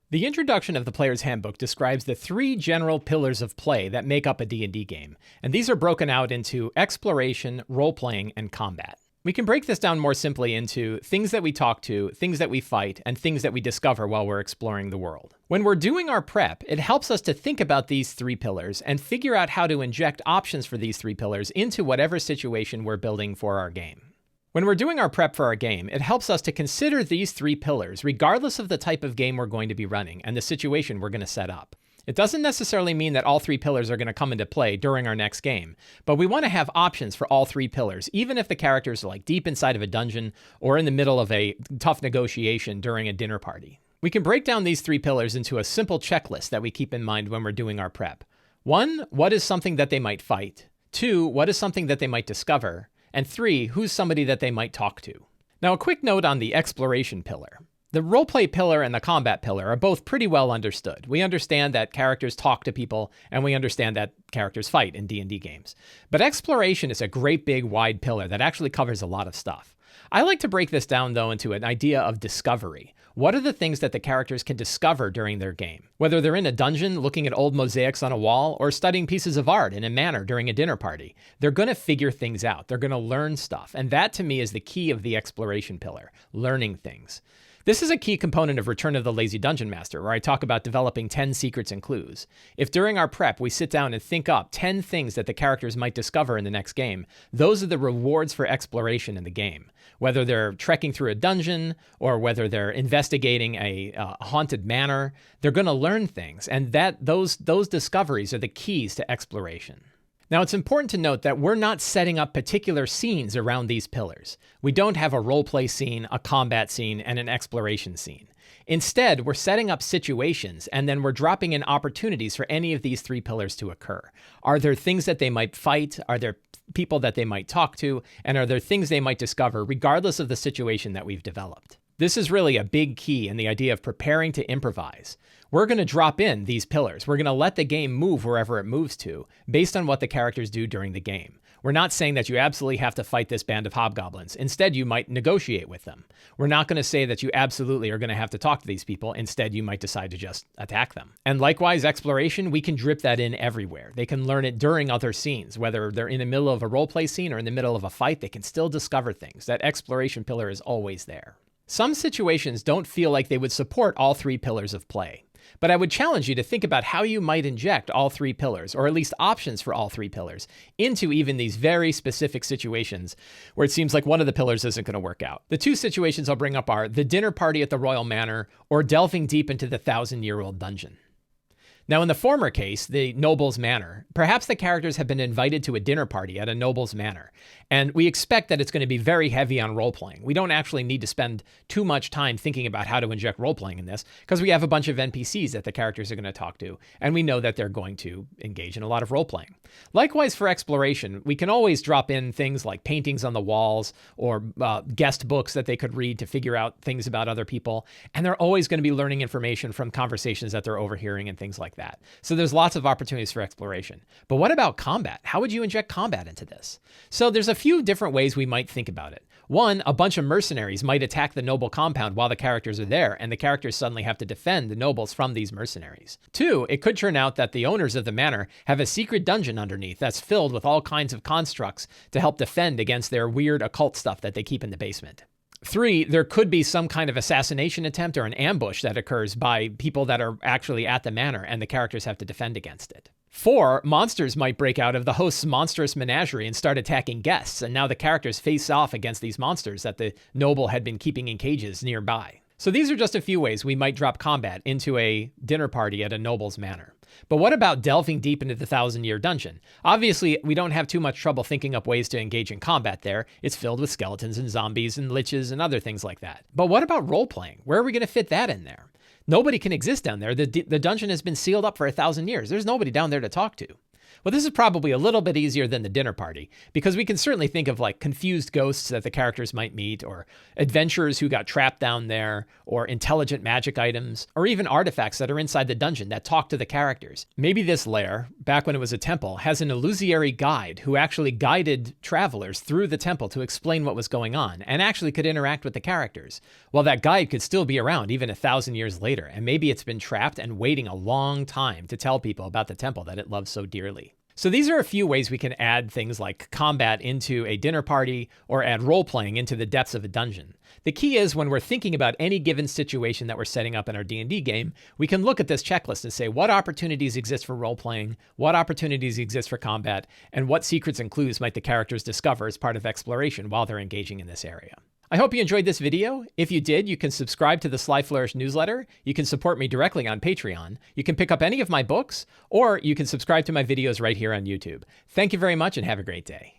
The introduction of the Player's Handbook describes the three general pillars of play that make up a D&D game, and these are broken out into exploration, role-playing, and combat. We can break this down more simply into things that we talk to, things that we fight, and things that we discover while we're exploring the world. When we're doing our prep, it helps us to think about these three pillars and figure out how to inject options for these three pillars into whatever situation we're building for our game. When we're doing our prep for our game, it helps us to consider these three pillars regardless of the type of game we're going to be running and the situation we're going to set up. It doesn't necessarily mean that all three pillars are going to come into play during our next game, but we want to have options for all three pillars, even if the characters are like deep inside of a dungeon or in the middle of a tough negotiation during a dinner party. We can break down these three pillars into a simple checklist that we keep in mind when we're doing our prep. 1, what is something that they might fight? 2, what is something that they might discover? And 3, who's somebody that they might talk to? Now, a quick note on the exploration pillar. The roleplay pillar and the combat pillar are both pretty well understood. We understand that characters talk to people, and we understand that characters fight in D&D games. But exploration is a great big wide pillar that actually covers a lot of stuff. I like to break this down, though, into an idea of discovery. What are the things that the characters can discover during their game? Whether they're in a dungeon looking at old mosaics on a wall or studying pieces of art in a manor during a dinner party, they're going to figure things out. They're going to learn stuff. And that, to me, is the key of the exploration pillar, learning things. This is a key component of Return of the Lazy Dungeon Master, where I talk about developing 10 secrets and clues. If during our prep we sit down and think up 10 things that the characters might discover in the next game, those are the rewards for exploration in the game. Whether they're trekking through a dungeon or whether they're investigating a haunted manor, they're going to learn things, and those discoveries are the keys to exploration. Now, it's important to note that we're not setting up particular scenes around these pillars. We don't have a roleplay scene, a combat scene, and an exploration scene. Instead, we're setting up situations, and then we're dropping in opportunities for any of these three pillars to occur. Are there things that they might fight? Are there people that they might talk to? And are there things they might discover, regardless of the situation that we've developed? This is really a big key in the idea of preparing to improvise. We're going to drop in these pillars. We're going to let the game move wherever it moves to, based on what the characters do during the game. We're not saying that you absolutely have to fight this band of hobgoblins. Instead, you might negotiate with them. We're not going to say that you absolutely are going to have to talk to these people. Instead, you might decide to just attack them. And likewise, exploration, we can drip that in everywhere. They can learn it during other scenes. Whether they're in the middle of a roleplay scene or in the middle of a fight, they can still discover things. That exploration pillar is always there. Some situations don't feel like they would support all three pillars of play. But I would challenge you to think about how you might inject all three pillars, or at least options for all three pillars, into even these very specific situations where it seems like one of the pillars isn't going to work out. The two situations I'll bring up are the dinner party at the royal manor or delving deep into the 1,000-year-old dungeon. Now, in the former case, the noble's manor, perhaps the characters have been invited to a dinner party at a noble's manor, and we expect that it's going to be very heavy on role-playing. We don't actually need to spend too much time thinking about how to inject role-playing in this, because we have a bunch of NPCs that the characters are going to talk to, and we know that they're going to engage in a lot of role-playing. Likewise, for exploration, we can always drop in things like paintings on the walls or guest books that they could read to figure out things about other people, and they're always going to be learning information from conversations that they're overhearing and things like that. So there's lots of opportunities for exploration. But what about combat? How would you inject combat into this? So there's a few different ways we might think about it. One, a bunch of mercenaries might attack the noble compound while the characters are there, and the characters suddenly have to defend the nobles from these mercenaries. Two, it could turn out that the owners of the manor have a secret dungeon underneath that's filled with all kinds of constructs to help defend against their weird occult stuff that they keep in the basement. 3, there could be some kind of assassination attempt or an ambush that occurs by people that are actually at the manor, and the characters have to defend against it. 4, monsters might break out of the host's monstrous menagerie and start attacking guests, and now the characters face off against these monsters that the noble had been keeping in cages nearby. So these are just a few ways we might drop combat into a dinner party at a noble's manor. But what about delving deep into the 1,000-year dungeon? Obviously, we don't have too much trouble thinking up ways to engage in combat there. It's filled with skeletons and zombies and liches and other things like that. But what about role-playing? Where are we going to fit that in there? Nobody can exist down there. The dungeon has been sealed up for 1,000 years. There's nobody down there to talk to. Well, this is probably a little bit easier than the dinner party, because we can certainly think of like confused ghosts that the characters might meet, or adventurers who got trapped down there, or intelligent magic items, or even artifacts that are inside the dungeon that talk to the characters. Maybe this lair, back when it was a temple, has an illusory guide who actually guided travelers through the temple to explain what was going on, and actually could interact with the characters. Well, that guide could still be around even 1,000 years later, and maybe it's been trapped and waiting a long time to tell people about the temple that it loves so dearly. So these are a few ways we can add things like combat into a dinner party, or add role-playing into the depths of a dungeon. The key is, when we're thinking about any given situation that we're setting up in our D&D game, we can look at this checklist and say what opportunities exist for role-playing, what opportunities exist for combat, and what secrets and clues might the characters discover as part of exploration while they're engaging in this area. I hope you enjoyed this video. If you did, you can subscribe to the Sly Flourish newsletter. You can support me directly on Patreon. You can pick up any of my books, or you can subscribe to my videos right here on YouTube. Thank you very much and have a great day.